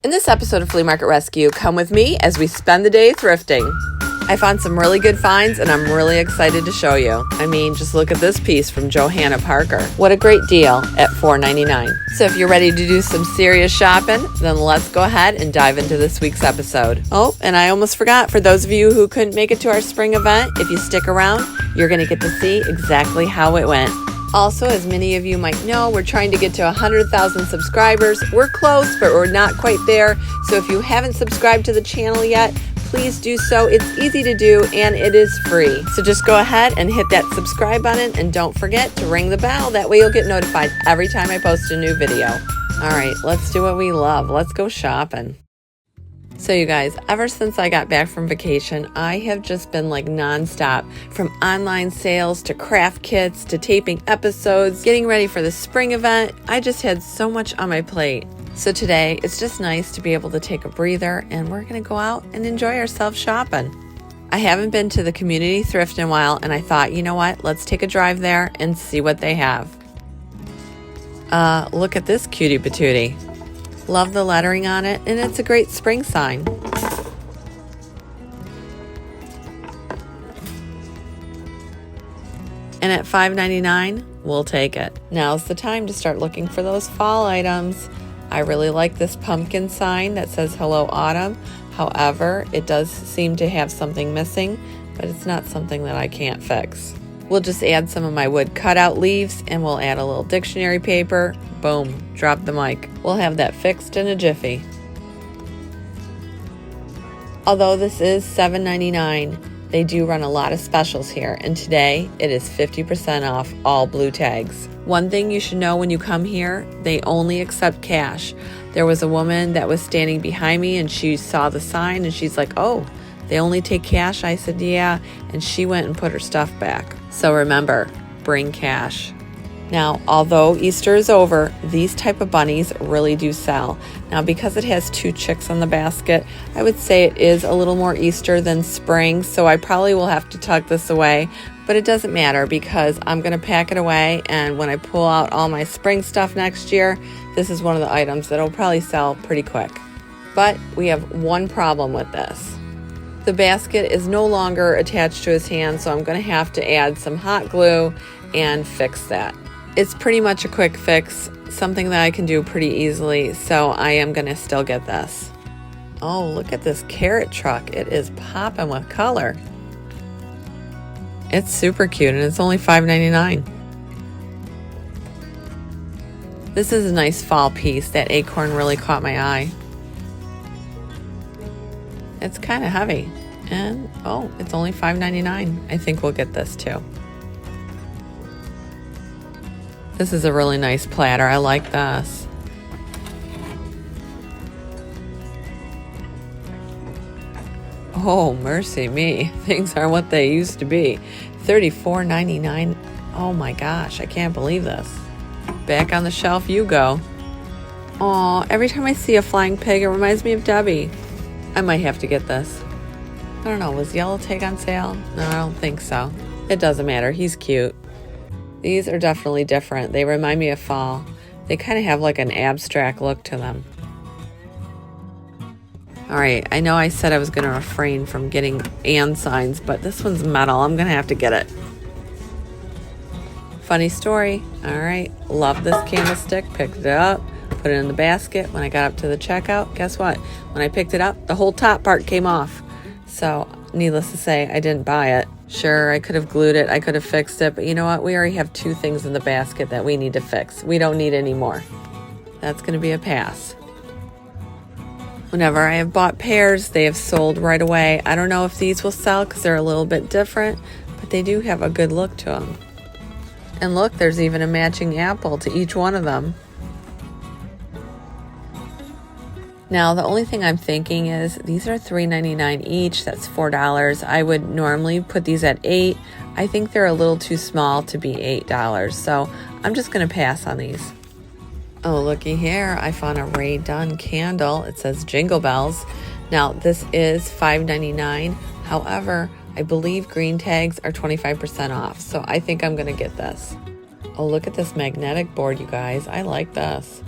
In this episode of Flea Market Rescue, come with me as we spend the day thrifting. I found some really good finds and I'm really excited to show you. I mean, just look at this piece from Johanna Parker. What a great deal at $4.99. So if you're ready to do some serious shopping, then let's go ahead and dive into this week's episode. Oh, and I almost forgot, for those of you who couldn't make it to our spring event, if you stick around, you're going to get to see exactly how it went. Also, as many of you might know, we're trying to get to 100,000 subscribers. We're close, but we're not quite there. So if you haven't subscribed to the channel yet, please do so. It's easy to do and it is free. So just go ahead and hit that subscribe button and don't forget to ring the bell. That way you'll get notified every time I post a new video. All right, let's do what we love. Let's go shopping. So you guys, ever since I got back from vacation, I have just been like nonstop, from online sales to craft kits to taping episodes, getting ready for the spring event. I just had so much on my plate. So today, it's just nice to be able to take a breather and we're going to go out and enjoy ourselves shopping. I haven't been to the community thrift in a while and I thought, you know what, let's take a drive there and see what they have. Look at this cutie patootie. Love the lettering on it, and it's a great spring sign. And at $5.99, we'll take it. Now's the time to start looking for those fall items. I really like this pumpkin sign that says Hello Autumn. However, it does seem to have something missing, but it's not something that I can't fix. We'll just add some of my wood cutout leaves and we'll add a little dictionary paper. Boom, drop the mic. We'll have that fixed in a jiffy. Although this is $7.99, they do run a lot of specials here, and today it is 50% off all blue tags. One thing you should know when you come here, they only accept cash. There was a woman that was standing behind me and she saw the sign and she's like, oh, they only take cash? I said, yeah, and she went and put her stuff back. So remember, bring cash. Now, although Easter is over, these type of bunnies really do sell. Now, because it has two chicks on the basket, I would say it is a little more Easter than spring, so I probably will have to tuck this away, but it doesn't matter because I'm going to pack it away, and when I pull out all my spring stuff next year, this is one of the items that will probably sell pretty quick. But we have one problem with this. The basket is no longer attached to his hand, so I'm going to have to add some hot glue and fix that. It's pretty much a quick fix, something that I can do pretty easily, so I am going to still get this. Oh, look at this carrot truck. It is popping with color. It's super cute and it's only $5.99. This is a nice fall piece. That acorn really caught my eye. It's kind of heavy. And, oh, it's only $5.99. I think we'll get this too. This is a really nice platter. I like this. Oh, mercy me. Things aren't what they used to be. $34.99. Oh my gosh, I can't believe this. Back on the shelf you go. Aw, every time I see a flying pig, it reminds me of Debbie. I might have to get this. I don't know, was Yellow Tag on sale? No, I don't think so. It doesn't matter, he's cute. These are definitely different. They remind me of fall. They kind of have like an abstract look to them. All right, I know I said I was going to refrain from getting and signs, but this one's metal. I'm going to have to get it. Funny story. All right, love this candlestick. Picked it up, put it in the basket. When I got up to the checkout, guess what? When I picked it up, the whole top part came off. So, needless to say, I didn't buy it. Sure, I could have glued it, I could have fixed it, but you know what? We already have two things in the basket that we need to fix. We don't need any more. That's going to be a pass. Whenever I have bought pairs, they have sold right away. I don't know if these will sell because they're a little bit different, but they do have a good look to them. And look, there's even a matching apple to each one of them. Now, the only thing I'm thinking is these are $3.99 each. That's $4. I would normally put these at $8. I think they're a little too small to be $8, so I'm just going to pass on these. Oh, looky here. I found a Rae Dunn candle. It says Jingle Bells. Now, this is $5.99. However, I believe green tags are 25% off, so I think I'm going to get this. Oh, look at this magnetic board, you guys. I like this.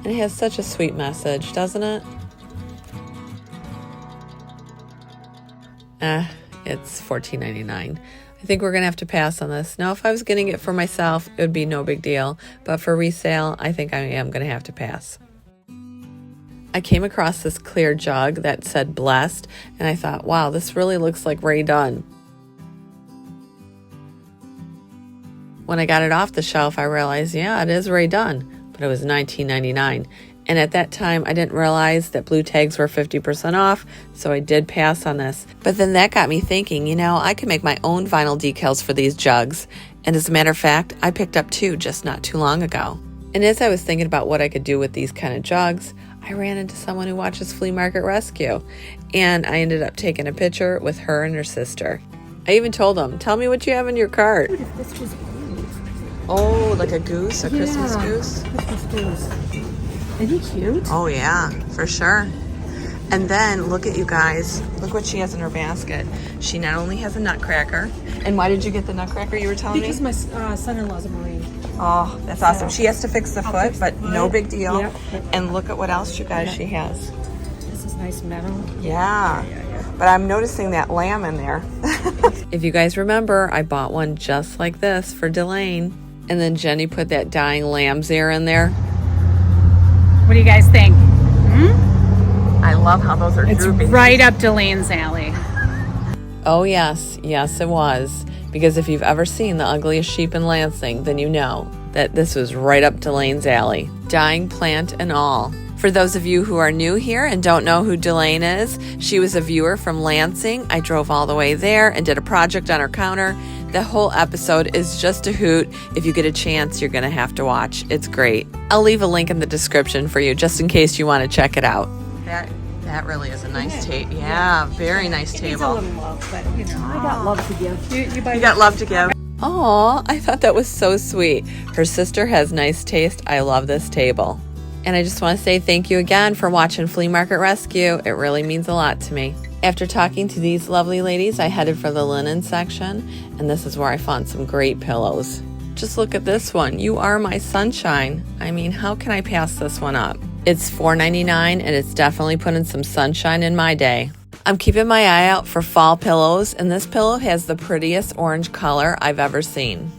And it has such a sweet message, doesn't it? It's $14.99. I think we're going to have to pass on this. Now, if I was getting it for myself, it would be no big deal. But for resale, I think I am going to have to pass. I came across this clear jug that said blessed, and I thought, wow, this really looks like Ray Dunn. When I got it off the shelf, I realized, yeah, it is Ray Dunn, but it was $19.99. And at that time, I didn't realize that blue tags were 50% off, so I did pass on this. But then that got me thinking, you know, I could make my own vinyl decals for these jugs. And as a matter of fact, I picked up 2 just not too long ago. And as I was thinking about what I could do with these kind of jugs, I ran into someone who watches Flea Market Rescue. And I ended up taking a picture with her and her sister. I even told them, tell me what you have in your cart. What if this was gold? Oh, like a goose, a Christmas goose? Christmas goose. Isn't he cute? Oh yeah, for sure. And then look at you guys. Look what she has in her basket. She not only has a nutcracker. And why did you get the nutcracker you were telling Because me? my son-in-law's a Marine. Oh, that's awesome. She has to fix the foot, but no big deal. Yep. And look at what else you guys she has. This is nice metal. Yeah. But I'm noticing that lamb in there. If you guys remember, I bought one just like this for Delane. And then Jenny put that dying lamb's ear in there. What do you guys think? I love how those are It's drooping. right up Delane's alley. Oh yes, yes it was. Because if you've ever seen The Ugliest Sheep in Lansing, then you know that this was right up Delane's alley. Dying plant and all. For those of you who are new here and don't know who Delane is, she was a viewer from Lansing. I drove all the way there and did a project on her counter. The whole episode is just a hoot. If you get a chance, you're going to have to watch. It's great. I'll leave a link in the description for you just in case you want to check it out. That really is a nice table. Yeah, very nice It's a table. little love, but you know, I got love to give. You You got love to give. Aw, I thought that was so sweet. Her sister has nice taste. I love this table. And I just want to say thank you again for watching Flea Market Rescue. It really means a lot to me. After talking to these lovely ladies, I headed for the linen section, and this is where I found some great pillows. Just look at this one. You Are My Sunshine. I mean, how can I pass this one up? It's $4.99, and it's definitely putting some sunshine in my day. I'm keeping my eye out for fall pillows, and this pillow has the prettiest orange color I've ever seen.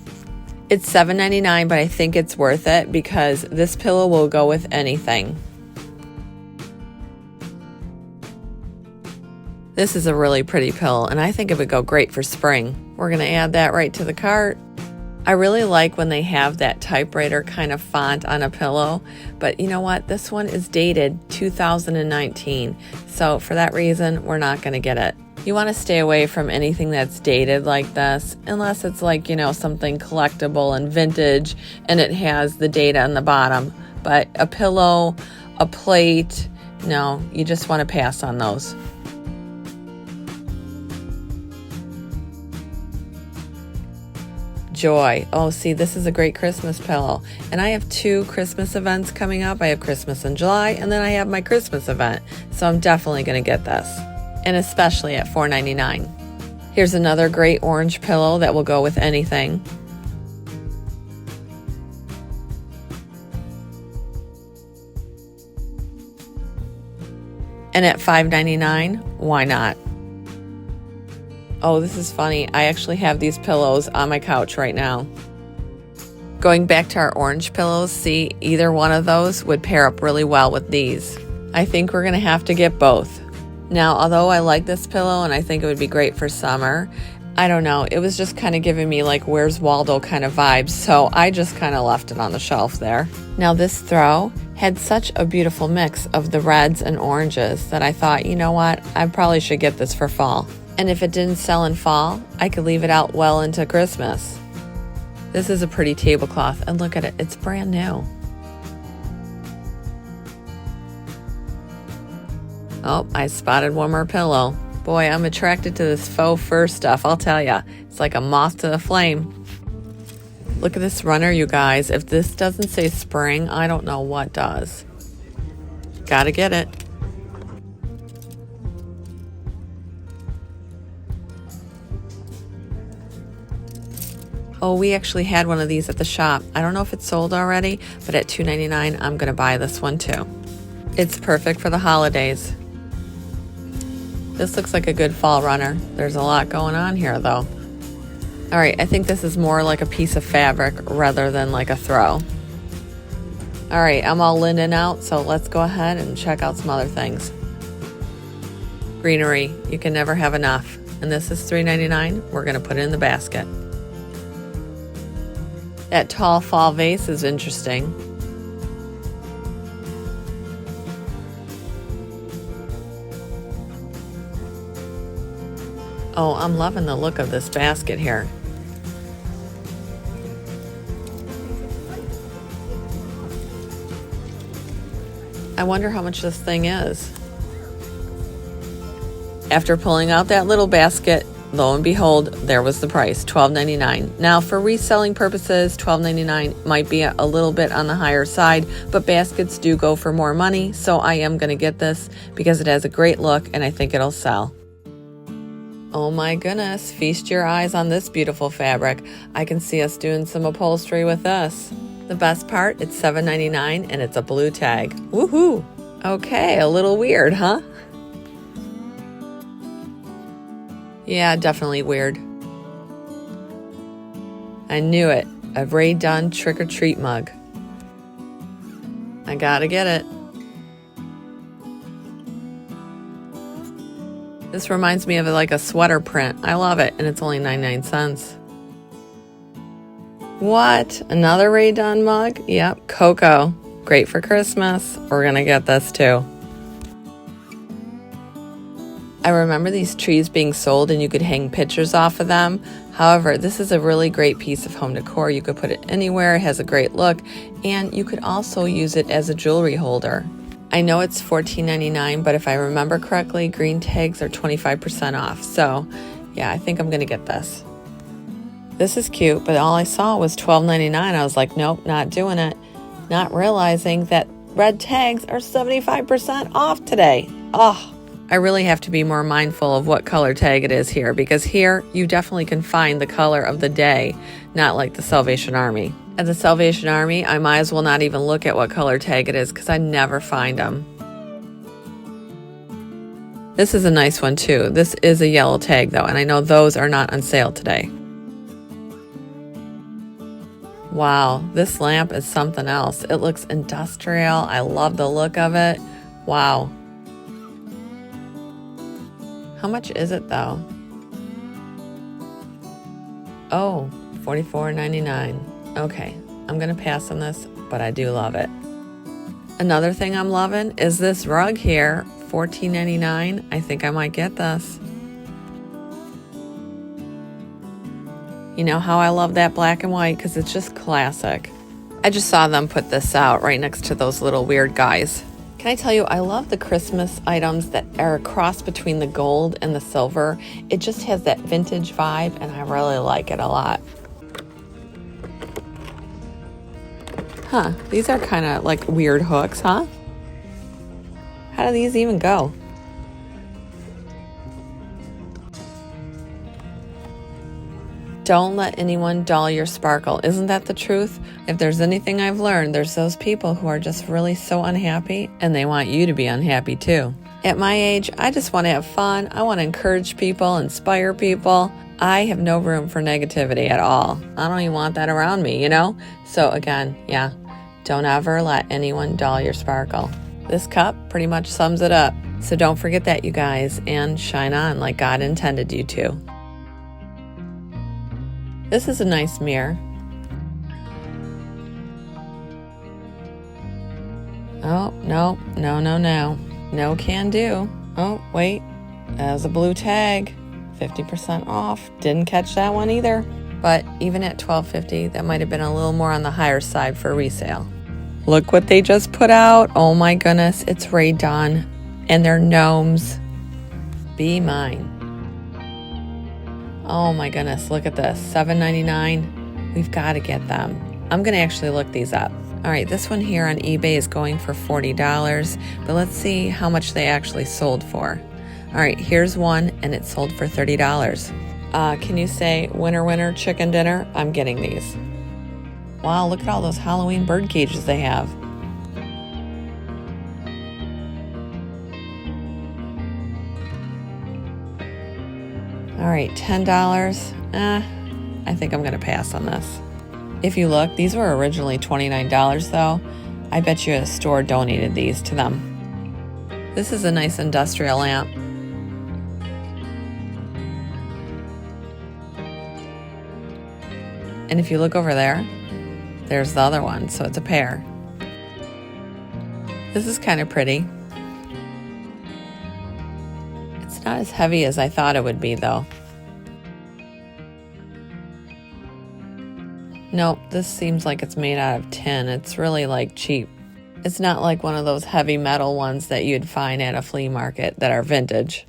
It's $7.99, but I think it's worth it because this pillow will go with anything. This is a really pretty pillow, and I think it would go great for spring. We're going to add that right to the cart. I really like when they have that typewriter kind of font on a pillow, but you know what? This one is dated 2019, so for that reason, we're not going to get it. You want to stay away from anything that's dated like this, unless it's like, you know, something collectible and vintage, and it has the date on the bottom. But a pillow, a plate, no, you just want to pass on those. Joy. Oh, see, this is a great Christmas pillow. And I have 2 Christmas events coming up. I have Christmas in July, and then I have my Christmas event. So I'm definitely going to get this. And especially at $4.99. Here's another great orange pillow that will go with anything. And at $5.99, why not? Oh, this is funny. I actually have these pillows on my couch right now. Going back to our orange pillows, see, either one of those would pair up really well with these. I think we're going to have to get both. Now, although I like this pillow and I think it would be great for summer, I don't know. It was just kind of giving me like Where's Waldo kind of vibes, so I just kind of left it on the shelf there. Now, this throw had such a beautiful mix of the reds and oranges that I thought, you know what, I probably should get this for fall. And if it didn't sell in fall, I could leave it out well into Christmas. This is a pretty tablecloth, and look at it, it's brand new. Oh, I spotted one more pillow. Boy, I'm attracted to this faux fur stuff, I'll tell ya. It's like a moth to the flame. Look at this runner, you guys. If this doesn't say spring, I don't know what does. Gotta get it. Oh, we actually had one of these at the shop. I don't know if it's sold already, but at $2.99, I'm going to buy this one too. It's perfect for the holidays. This looks like a good fall runner. There's a lot going on here though. All right, I think this is more like a piece of fabric rather than like a throw. All right, I'm all linden out, so let's go ahead and check out some other things. Greenery, you can never have enough. And this is $3.99. We're gonna put it in the basket. That tall fall vase is interesting. Oh, I'm loving the look of this basket here. I wonder how much this thing is. After pulling out that little basket, lo and behold, there was the price, $12.99. Now, for reselling purposes, $12.99 might be a little bit on the higher side, but baskets do go for more money, so I am going to get this because it has a great look and I think it'll sell. Oh my goodness, feast your eyes on this beautiful fabric. I can see us doing some upholstery with this. The best part, it's $7.99 and it's a blue tag. Woohoo! Okay, a little weird, huh? Yeah, definitely weird. I knew it. A Ray Dunn trick-or-treat mug. I gotta get it. This reminds me of like a sweater print. I love it, and it's only 99 cents. What? Another Ray Dunn mug? Yep, Cocoa. Great for Christmas. We're gonna get this too. I remember these trees being sold and you could hang pictures off of them. However, this is a really great piece of home decor. You could put it anywhere, it has a great look, and you could also use it as a jewelry holder. I know it's $14.99, but if I remember correctly, green tags are 25% off. So yeah, I think I'm gonna get this. This is cute, but all I saw was $12.99. I was like, nope, not doing it. Not realizing that red tags are 75% off today. Oh. I really have to be more mindful of what color tag it is here, because here you definitely can find the color of the day, not like the Salvation Army. At the Salvation Army, I might as well not even look at what color tag it is because I never find them. This is a nice one too. This is a yellow tag though, and I know those are not on sale today. Wow, this lamp is something else. It looks industrial. I love the look of it. Wow. How much is it though? Oh, $44.99. Okay, I'm gonna pass on this, but I do love it. Another thing I'm loving is this rug here, $14.99. I think I might get this. You know how I love that black and white because it's just classic. I just saw them put this out right next to those little weird guys. Can I tell you, I love the Christmas items that are a cross between the gold and the silver. It just has that vintage vibe, and I really like it a lot. Huh, these are kind of like weird hooks, huh? How do these even go? Don't let anyone dull your sparkle. Isn't that the truth? If there's anything I've learned, there's those people who are just really so unhappy and they want you to be unhappy too. At my age, I just want to have fun. I want to encourage people, inspire people. I have no room for negativity at all. I don't even want that around me, you know? So again, yeah, don't ever let anyone dull your sparkle. This cup pretty much sums it up. So don't forget that, you guys, and shine on like God intended you to. This is a nice mirror. Oh, no, no, no, no. No can do. Oh, wait. There's a blue tag. 50% off. Didn't catch that one either. But even at $12.50, that might have been a little more on the higher side for resale. Look what they just put out. Oh my goodness. It's Ray Dunn. And they're gnomes. Be mine. Oh my goodness, look at this, $7.99. We've got to get them. I'm gonna actually look these up. All right, this one here on eBay is going for $40, but let's see how much they actually sold for. All right, here's one, and it sold for $30. Can you say winner, winner, chicken dinner? I'm getting these. Wow, look at all those Halloween bird cages they have. All right, $10. I think I'm gonna pass on this. If you look, these were originally $29 though. I bet you a store donated these to them. This is a nice industrial lamp. And if you look over there, there's the other one, so it's a pair. This is kind of pretty. It's not as heavy as I thought it would be though. Nope, this seems like it's made out of tin. It's really like cheap. It's not like one of those heavy metal ones that you'd find at a flea market that are vintage.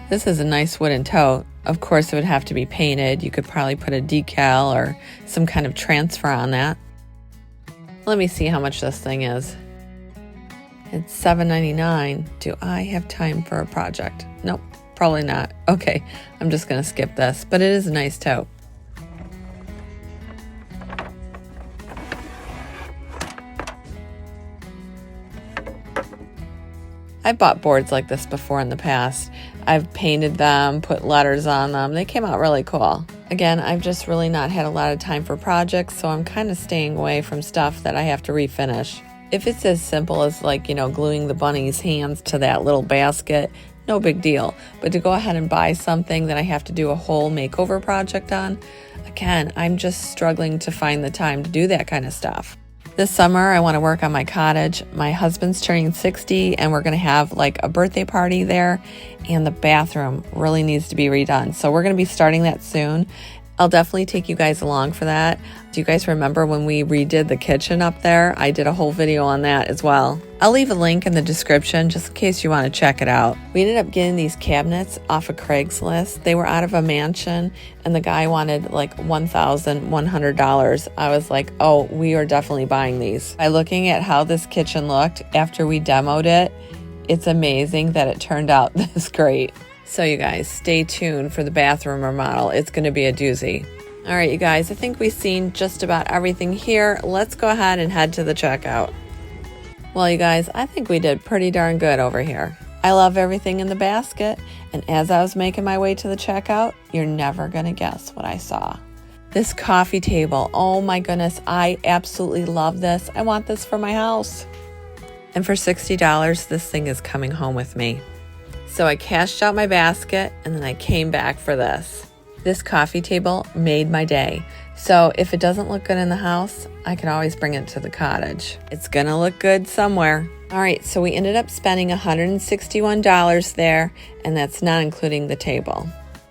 This is a nice wooden tote. Of course, it would have to be painted. You could probably put a decal or some kind of transfer on that. Let me see how much this thing is. It's $7.99. Do I have time for a project? Nope, probably not. Okay, I'm just gonna skip this, but it is a nice tote. I've bought boards like this before in the past. I've painted them, put letters on them. They came out really cool. Again, I've just really not had a lot of time for projects, so I'm kind of staying away from stuff that I have to refinish. If it's as simple as gluing the bunny's hands to that little basket, no big deal. But to go ahead and buy something that I have to do a whole makeover project on, again, I'm just struggling to find the time to do that kind of stuff. This summer, I want to work on my cottage. My husband's turning 60, and we're going to have a birthday party there, and the bathroom really needs to be redone. So we're going to be starting that soon. I'll definitely take you guys along for that. Do you guys remember when we redid the kitchen up there? I did a whole video on that as well. I'll leave a link in the description just in case you want to check it out. We ended up getting these cabinets off of Craigslist. They were out of a mansion and the guy wanted $1,100. I was like, oh, we are definitely buying these. By looking at how this kitchen looked after we demoed it, it's amazing that it turned out this great. So you guys, stay tuned for the bathroom remodel. It's going to be a doozy. All right, you guys, I think we've seen just about everything here. Let's go ahead and head to the checkout. Well, you guys, I think we did pretty darn good over here. I love everything in the basket, and as I was making my way to the checkout, you're never going to guess what I saw. This coffee table, oh my goodness, I absolutely love this. I want this for my house. And for $60, this thing is coming home with me. So I cashed out my basket and then I came back for this. This coffee table made my day. So if it doesn't look good in the house, I can always bring it to the cottage. It's gonna look good somewhere. All right, so we ended up spending $161 there, and that's not including the table.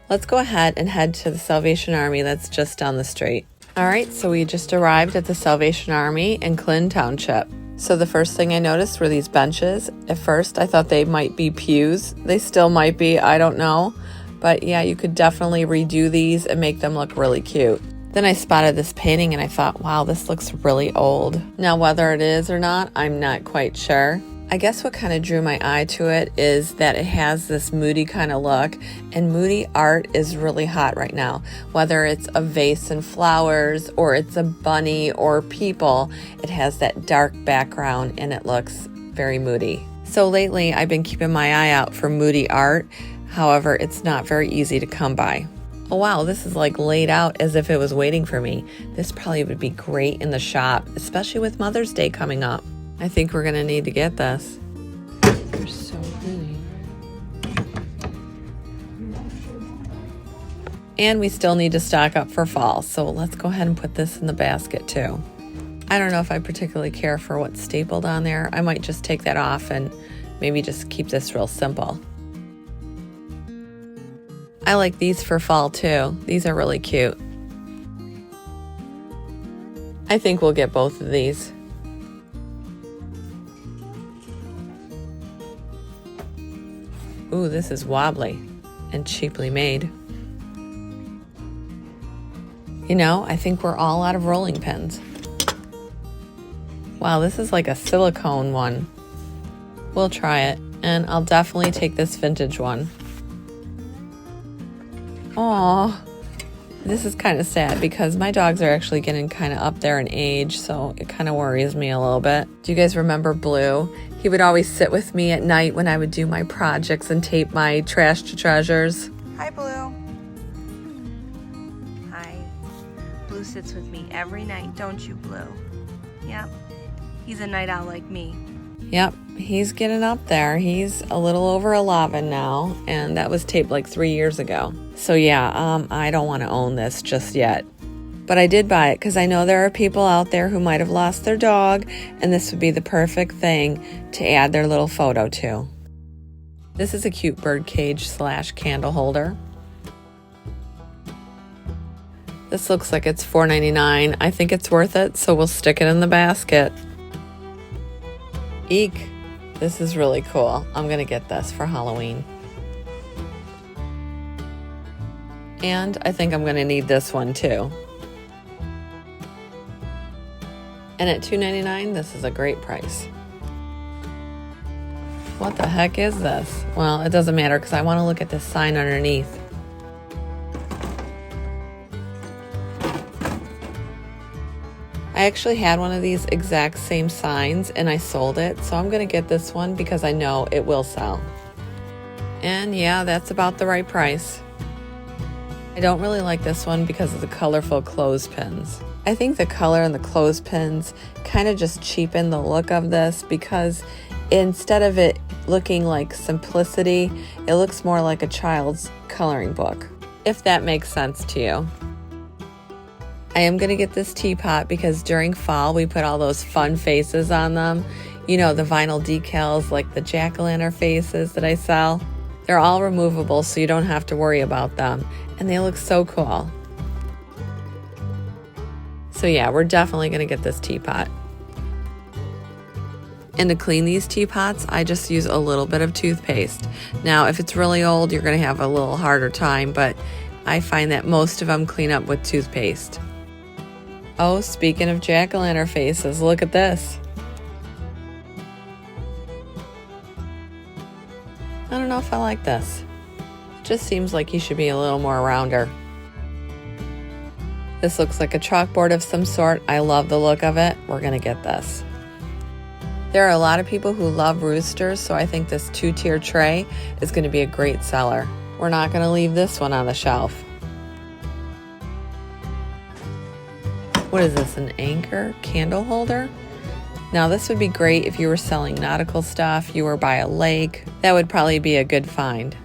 Let's go ahead and head to the Salvation Army that's just down the street. All right, so we just arrived at the Salvation Army in Clinton Township. So the first thing I noticed were these benches. At first, I thought they might be pews. They still might be, I don't know. But yeah, you could definitely redo these and make them look really cute. Then I spotted this painting and I thought, wow, this looks really old. Now, whether it is or not, I'm not quite sure. I guess what kind of drew my eye to it is that it has this moody kind of look, and moody art is really hot right now. Whether it's a vase and flowers, or it's a bunny or people, it has that dark background and it looks very moody. So lately I've been keeping my eye out for moody art. However, it's not very easy to come by. Oh wow, this is laid out as if it was waiting for me. This probably would be great in the shop, especially with Mother's Day coming up. I think we're gonna need to get this. They're so pretty. And we still need to stock up for fall, so let's go ahead and put this in the basket too. I don't know if I particularly care for what's stapled on there. I might just take that off and maybe just keep this real simple. I like these for fall too. These are really cute. I think we'll get both of these. Ooh, this is wobbly and cheaply made. You know, I think we're all out of rolling pins. Wow, this is like a silicone one. We'll try it, and I'll definitely take this vintage one. Aw, this is kind of sad because my dogs are actually getting kind of up there in age, so it kind of worries me a little bit. Do you guys remember Blue? He would always sit with me at night when I would do my projects and tape my trash to treasures. Hi, Blue. Hi. Blue sits with me every night, don't you, Blue? Yep. He's a night owl like me. Yep, he's getting up there. He's a little over 11 now, and that was taped like 3 years ago. So yeah, I don't want to own this just yet. But I did buy it because I know there are people out there who might have lost their dog, and this would be the perfect thing to add their little photo to. This is a cute bird cage / candle holder. This looks like it's $4.99. I think it's worth it, so we'll stick it in the basket. Eek! This is really cool. I'm gonna get this for Halloween. And I think I'm gonna need this one too. And at $2.99, this is a great price. What the heck is this? Well, it doesn't matter because I want to look at this sign underneath. I actually had one of these exact same signs and I sold it, so I'm going to get this one because I know it will sell. And yeah, that's about the right price. I don't really like this one because of the colorful clothespins. I think the color and the clothespins kind of just cheapen the look of this because instead of it looking like simplicity, it looks more like a child's coloring book, if that makes sense to you. I am going to get this teapot because during fall we put all those fun faces on them. You know, the vinyl decals like the jack-o'-lantern faces that I sell. They're all removable so you don't have to worry about them. And they look so cool. So yeah, we're definitely going to get this teapot. And to clean these teapots, I just use a little bit of toothpaste. Now, if it's really old, you're going to have a little harder time, but I find that most of them clean up with toothpaste. Oh, speaking of jack-o'-lantern faces, look at this. I don't know if I like this. Just seems like he should be a little more rounder. This looks like a chalkboard of some sort. I love the look of it. We're gonna get this. There are a lot of people who love roosters, so I think this 2-tier tray is gonna be a great seller. We're not gonna leave this one on the shelf. What is this, an anchor candle holder? Now this would be great if you were selling nautical stuff, you were by a lake. That would probably be a good find.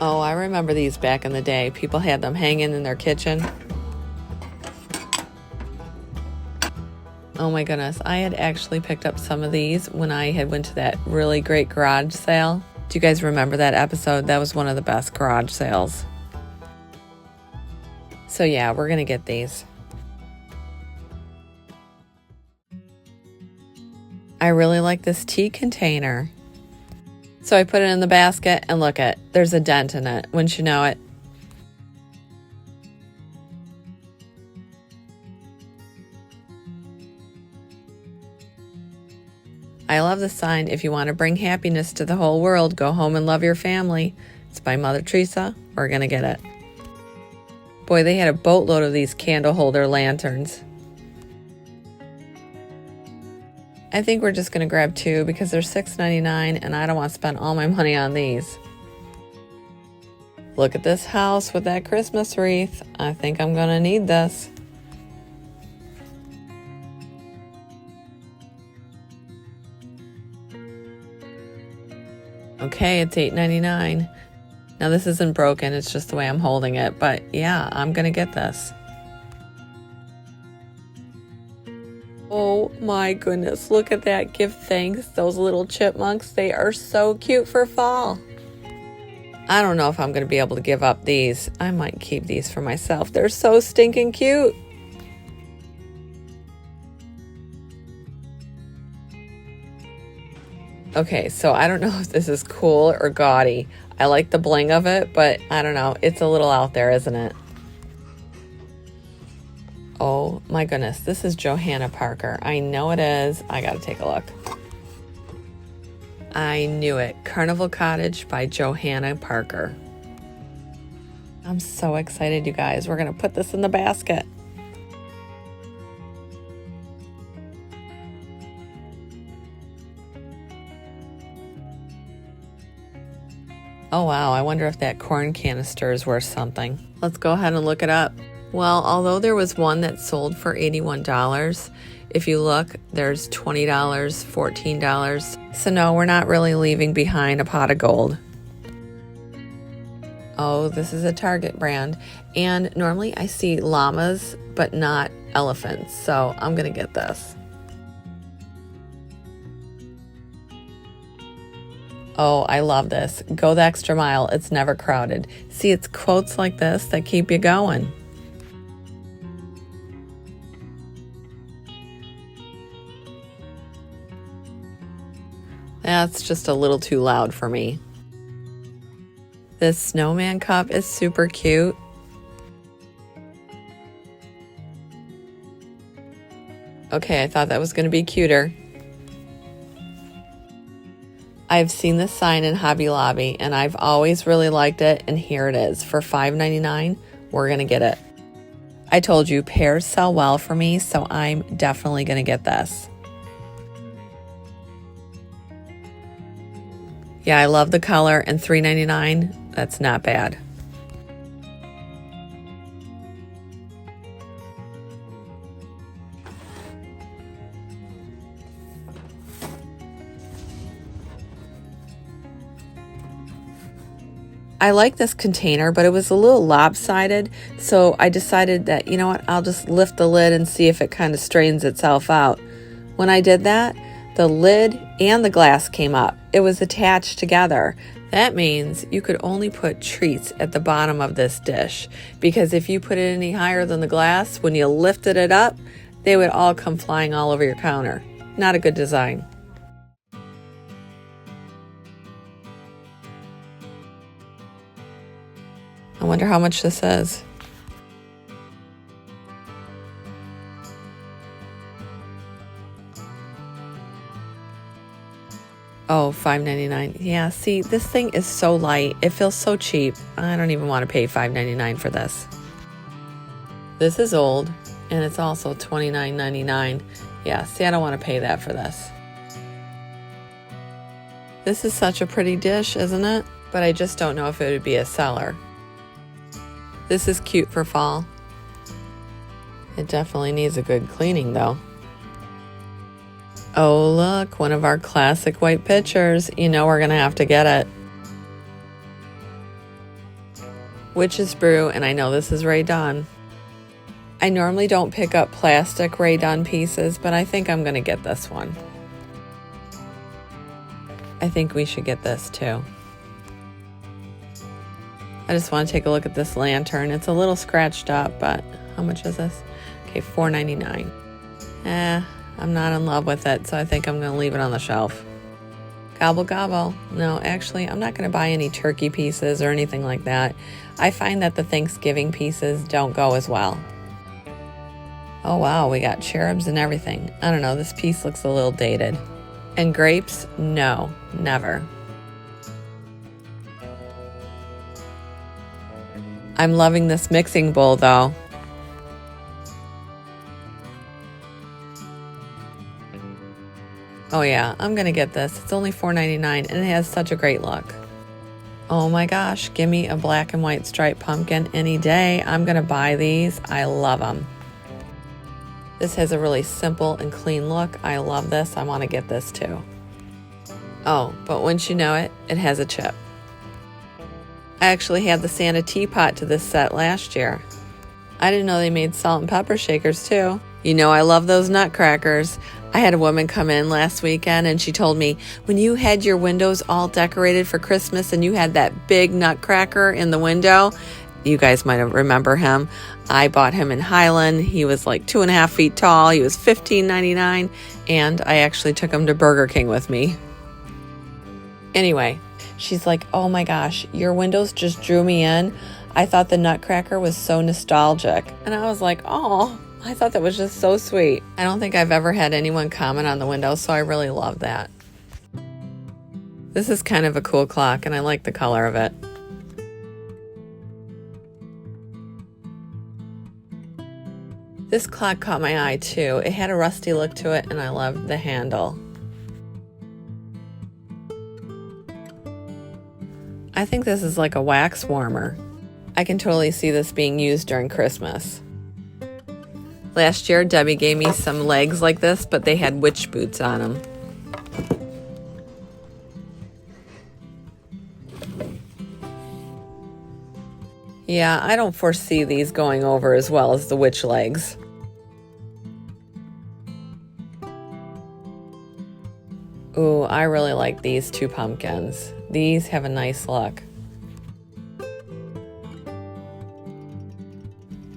Oh, I remember these back in the day. People had them hanging in their kitchen. Oh my goodness, I had actually picked up some of these when I had went to that really great garage sale. Do you guys remember that episode? That was one of the best garage sales. So yeah, we're gonna get these. I really like this tea container. So I put it in the basket and look at, there's a dent in it, wouldn't you know it? I love the sign, if you want to bring happiness to the whole world, go home and love your family. It's by Mother Teresa. We're gonna get it. Boy, they had a boatload of these candle holder lanterns. I think we're just going to grab 2 because they're $6.99 and I don't want to spend all my money on these. Look at this house with that Christmas wreath. I think I'm going to need this. Okay, it's $8.99. Now this isn't broken, it's just the way I'm holding it, but yeah, I'm going to get this. Oh my goodness, look at that. Give thanks. Those little chipmunks, they are so cute for fall. I don't know if I'm going to be able to give up these. I might keep these for myself. They're so stinking cute. Okay, so I don't know if this is cool or gaudy. I like the bling of it, but I don't know. It's a little out there, isn't it? Oh my goodness, this is Johanna Parker. I know it is. I gotta take a look. I knew it. Carnival Cottage by Johanna Parker. I'm so excited, you guys. We're gonna put this in the basket. Oh wow, I wonder if that corn canister is worth something. Let's go ahead and look it up. Well, although there was one that sold for $81, if you look, there's $20, $14. So no, we're not really leaving behind a pot of gold. Oh, this is a Target brand. And normally I see llamas, but not elephants. So I'm gonna get this. Oh, I love this. Go the extra mile. It's never crowded. See, it's quotes like this that keep you going. That's just a little too loud for me. This snowman cup is super cute. Okay, I thought that was going to be cuter. I've seen this sign in Hobby Lobby and I've always really liked it, and here it is. For $5.99, we're going to get it. I told you pears sell well for me, so I'm definitely going to get this. Yeah, I love the color, and $3.99, that's not bad. I like this container, but it was a little lopsided, so I decided that, you know what, I'll just lift the lid and see if it kind of straightens itself out. When I did that, the lid and the glass came up. It was attached together. That means you could only put treats at the bottom of this dish, because if you put it any higher than the glass, when you lifted it up, they would all come flying all over your counter. Not a good design. I wonder how much this is. Oh, $5.99. Yeah, see, this thing is so light. It feels so cheap. I don't even want to pay $5.99 for this. This is old, and it's also $29.99. Yeah, see, I don't want to pay that for this. This is such a pretty dish, isn't it? But I just don't know if it would be a seller. This is cute for fall. It definitely needs a good cleaning, though. Oh, look, one of our classic white pitchers. You know we're going to have to get it. Witch's Brew, and I know this is Rae Dunn. I normally don't pick up plastic Rae Dunn pieces, but I think I'm going to get this one. I think we should get this too. I just want to take a look at this lantern. It's a little scratched up, but how much is this? Okay, $4.99. I'm not in love with it, so I think I'm going to leave it on the shelf. Gobble gobble. No, actually, I'm not going to buy any turkey pieces or anything like that. I find that the Thanksgiving pieces don't go as well. Oh wow, we got cherubs and everything. I don't know, this piece looks a little dated. And grapes? No, never. I'm loving this mixing bowl though. Oh yeah, I'm gonna get this. It's only $4.99 and it has such a great look. Oh my gosh, give me a black and white striped pumpkin any day. I'm gonna buy these. I love them. This has a really simple and clean look. I love this. I want to get this too. Oh, but once you know it, it has a chip. I actually had the Santa teapot to this set last year. I didn't know they made salt and pepper shakers too. You know I love those nutcrackers. I had a woman come in last weekend and she told me, when you had your windows all decorated for Christmas and you had that big nutcracker in the window, you guys might remember him. I bought him in Highland. He was like 2.5 feet tall. He was $15.99, and I actually took him to Burger King with me. Anyway, she's like, oh my gosh, your windows just drew me in. I thought the nutcracker was so nostalgic. And I was like, oh, I thought that was just so sweet. I don't think I've ever had anyone comment on the window, so I really love that. This is kind of a cool clock, and I like the color of it. This clock caught my eye too. It had a rusty look to it, and I loved the handle. I think this is like a wax warmer. I can totally see this being used during Christmas. Last year, Debbie gave me some legs like this, but they had witch boots on them. Yeah, I don't foresee these going over as well as the witch legs. Ooh, I really like these two pumpkins. These have a nice look.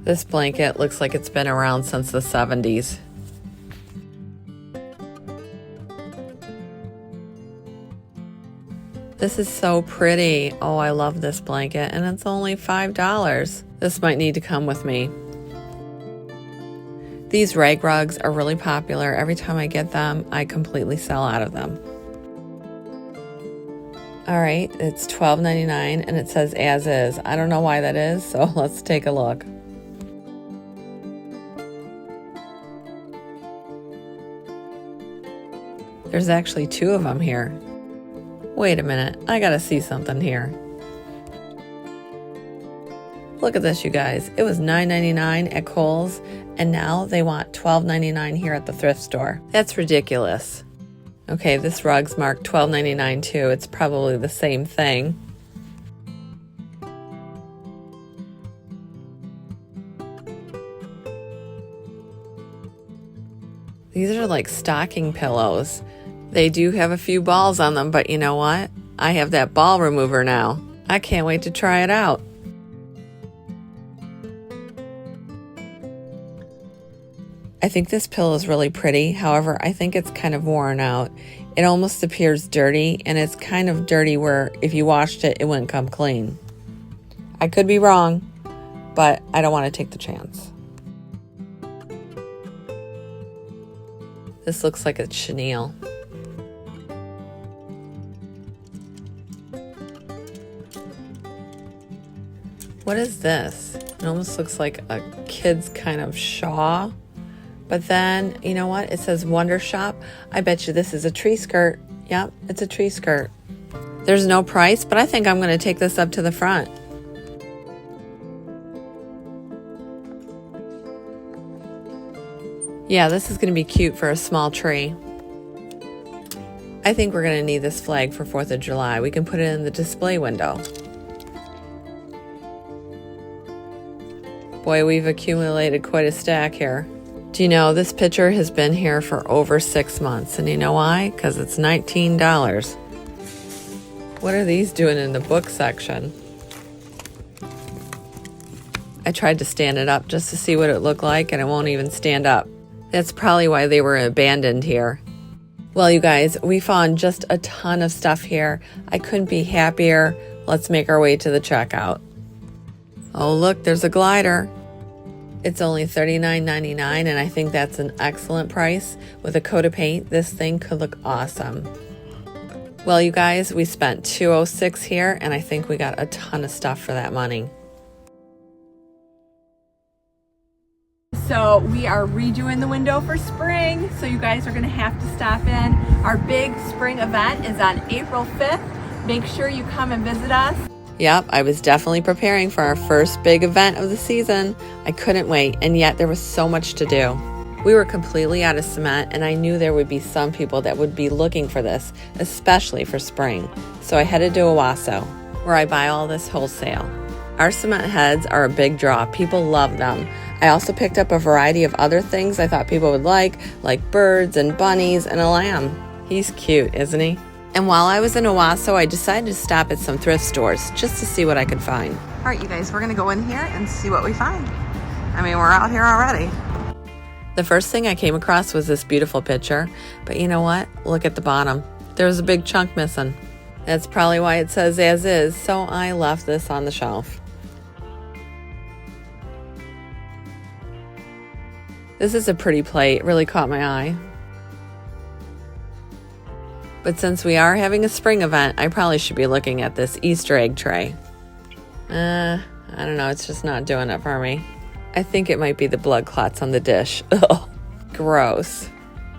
This blanket looks like it's been around since the 70s. This is so pretty. Oh, I love this blanket, and it's only $5. This might need to come with me. These rag rugs are really popular. Every time I get them, I completely sell out of them. All right, it's $12.99 and it says as is. I don't know why that is, so let's take a look. There's actually two of them here. Wait a minute, I gotta see something here. Look at this, you guys. It was $9.99 at Kohl's, and now they want $12.99 here at the thrift store. That's ridiculous. Okay, this rug's marked $12.99 too. It's probably the same thing. These are like stocking pillows. They do have a few balls on them, but you know what? I have that ball remover now. I can't wait to try it out. I think this pillow is really pretty. However, I think it's kind of worn out. It almost appears dirty, and it's kind of dirty where if you washed it, it wouldn't come clean. I could be wrong, but I don't want to take the chance. This looks like it's chenille. What is this? It almost looks like a kid's kind of shawl. But then, you know what? It says Wonder Shop. I bet you this is a tree skirt. Yep, it's a tree skirt. There's no price, but I think I'm going to take this up to the front. Yeah, this is going to be cute for a small tree. I think we're going to need this flag for 4th of July. We can put it in the display window. Boy, we've accumulated quite a stack here. Do you know, this picture has been here for over 6 months, and you know why? Because it's $19. What are these doing in the book section? I tried to stand it up just to see what it looked like, and it won't even stand up. That's probably why they were abandoned here. Well, you guys, we found just a ton of stuff here. I couldn't be happier. Let's make our way to the checkout. Oh, look, there's a glider. It's only $39.99, and I think that's an excellent price. With a coat of paint, this thing could look awesome. Well, you guys, we spent $206 here, and I think we got a ton of stuff for that money. So we are redoing the window for spring, so you guys are gonna have to stop in. Our big spring event is on April 5th. Make sure you come and visit us. Yep, I was definitely preparing for our first big event of the season. I couldn't wait, and yet there was so much to do. We were completely out of cement, and I knew there would be some people that would be looking for this, especially for spring. So I headed to XOXO, where I buy all this wholesale. Our cement heads are a big draw. People love them. I also picked up a variety of other things I thought people would like birds and bunnies and a lamb. He's cute, isn't he? And while I was in XOXO, I decided to stop at some thrift stores just to see what I could find. All right, you guys, we're gonna go in here and see what we find. I mean, we're out here already. The first thing I came across was this beautiful picture, but you know what? Look at the bottom. There's a big chunk missing. That's probably why it says as is, so I left this on the shelf. This is a pretty plate, it really caught my eye. But since we are having a spring event, I probably should be looking at this Easter egg tray. I don't know, it's just not doing it for me. I think it might be the blood clots on the dish. Ugh, gross.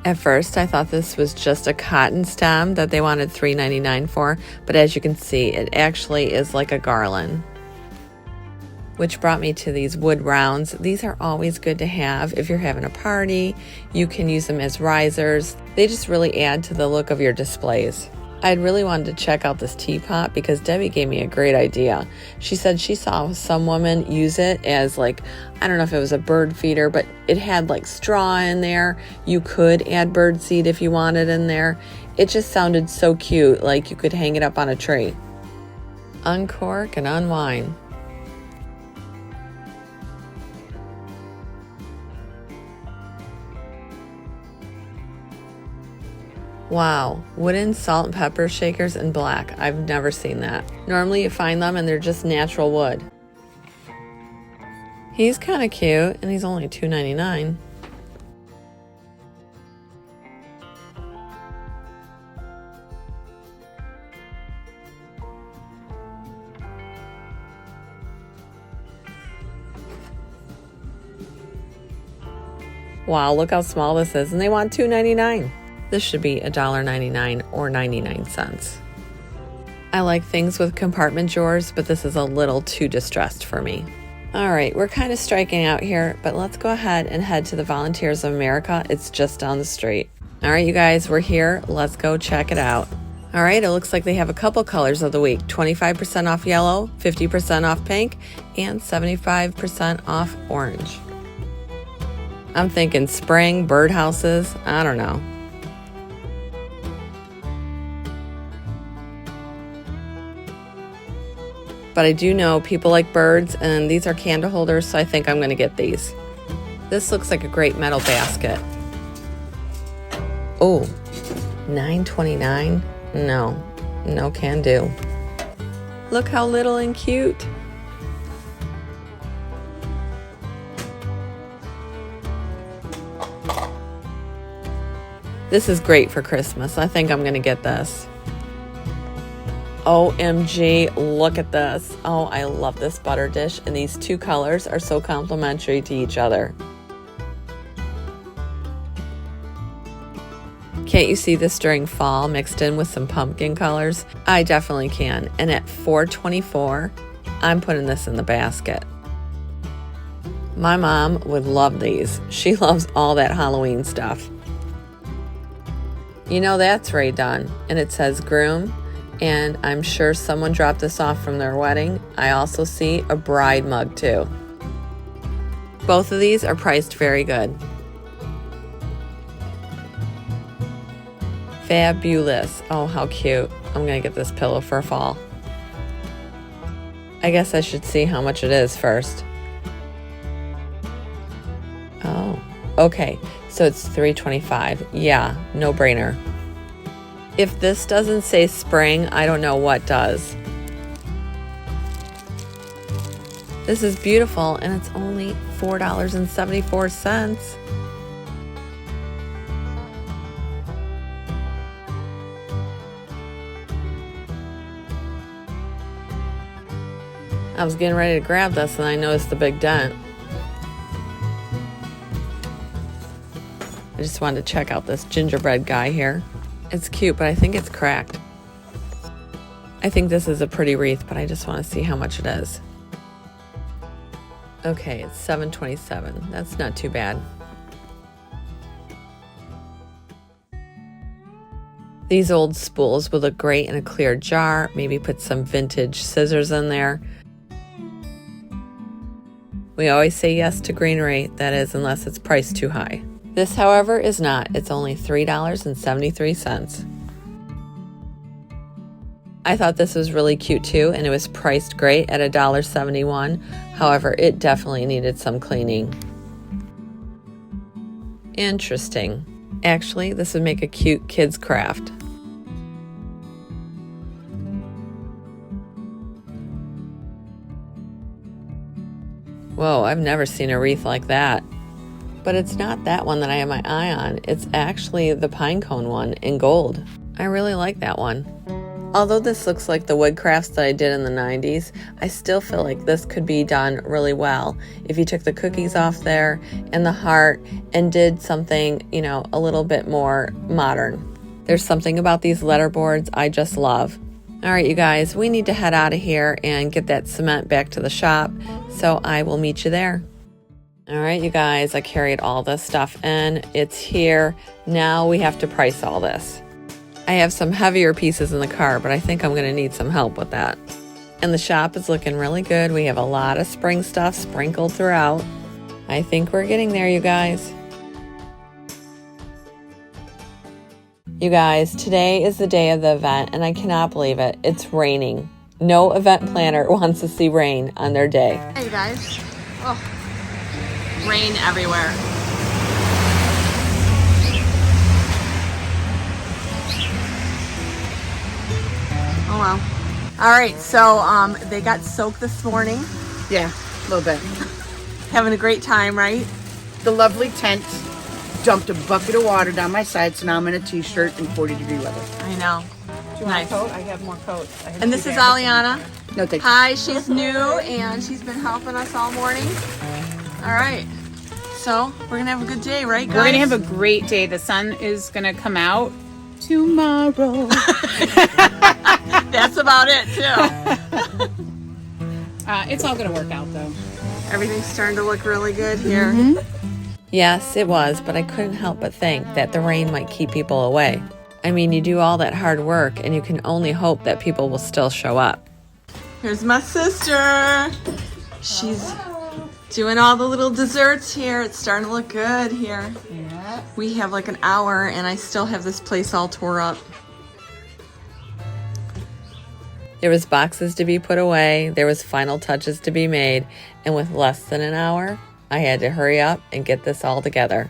At first, I thought this was just a cotton stem that they wanted $3.99 for, but as you can see, it actually is like a garland. Which brought me to these wood rounds. These are always good to have if you're having a party. You can use them as risers. They just really add to the look of your displays. I'd really wanted to check out this teapot because Debbie gave me a great idea. She said she saw some women use it as like, I don't know if it was a bird feeder, but it had like straw in there. You could add bird seed if you wanted in there. It just sounded so cute, like you could hang it up on a tree. Uncork and unwind. Wow, wooden salt and pepper shakers in black. I've never seen that. Normally you find them and they're just natural wood. He's kind of cute and he's only $2.99. Wow, look how small this is and they want $2.99. This should be $1.99 or 99 cents. I like things with compartment drawers, but this is a little too distressed for me. All right, we're kind of striking out here, but let's go ahead and head to the Volunteers of America. It's just down the street. All right, you guys, we're here. Let's go check it out. All right, it looks like they have a couple colors of the week. 25% off yellow, 50% off pink, and 75% off orange. I'm thinking spring, birdhouses, I don't know. But I do know people like birds, and these are candle holders, so I think I'm going to get these. This looks like a great metal basket. Oh, $9.29? No can do. Look how little and cute. This is great for Christmas. I think I'm going to get this. OMG, look at this. Oh, I love this butter dish, and these two colors are so complementary to each other. Can't you see this during fall mixed in with some pumpkin colors? I definitely can. And at $4.24, I'm putting this in the basket. My mom would love these. She loves all that Halloween stuff. You know that's Ray Dunn, and it says groom. And I'm sure someone dropped this off from their wedding. I also see a bride mug too. Both of these are priced very good. Fabulous. Oh, how cute. I'm gonna get this pillow for fall. I guess I should see how much it is first. Oh, okay. So it's $3.25. Yeah, no brainer. If this doesn't say spring, I don't know what does. This is beautiful, and it's only $4.74. I was getting ready to grab this, and I noticed the big dent. I just wanted to check out this gingerbread guy here. It's cute, but I think it's cracked. I think this is a pretty wreath, but I just want to see how much it is. Okay, it's $7.27. That's not too bad. These old spools would look great in a clear jar. Maybe put some vintage scissors in there. We always say yes to greenery, that is, unless it's priced too high. This, however, is not. It's only $3.73. I thought this was really cute too, and it was priced great at $1.71. However, it definitely needed some cleaning. Interesting. Actually, this would make a cute kid's craft. Whoa, I've never seen a wreath like that. But it's not that one that I have my eye on. It's actually the pine cone one in gold. I really like that one. Although this looks like the wood crafts that I did in the 90s, I still feel like this could be done really well if you took the cookies off there and the heart and did something, you know, a little bit more modern. There's something about these letterboards I just love. All right, you guys, we need to head out of here and get that cement back to the shop, so I will meet you there. All right, you guys, I carried all this stuff in. It's here. Now we have to price all this. I have some heavier pieces in the car, but I think I'm going to need some help with that. And the shop is looking really good. We have a lot of spring stuff sprinkled throughout. I think we're getting there, you guys. You guys, today is the day of the event, and I cannot believe it. It's raining. No event planner wants to see rain on their day. Hey, you guys. Oh, rain everywhere. Oh, wow. All right, so they got soaked this morning. Yeah, a little bit. Having a great time, right? The lovely tent dumped a bucket of water down my side, so now I'm in a t-shirt in 40-degree weather. I know. Do you want a coat? I have more coats. And this is Aliana. No, thank you. Hi, she's new and she's been helping us all morning. All right. So we're going to have a good day, right, guys? We're going to have a great day. The sun is going to come out tomorrow. That's about it, too. It's all going to work out, though. Everything's starting to look really good here. Yes, it was, but I couldn't help but think that the rain might keep people away. I mean, you do all that hard work, and you can only hope that people will still show up. Here's my sister. She's doing all the little desserts here. It's starting to look good here. Yeah. We have like an hour, and I still have this place all tore up. There was boxes to be put away. There was final touches to be made. And with less than an hour, I had to hurry up and get this all together.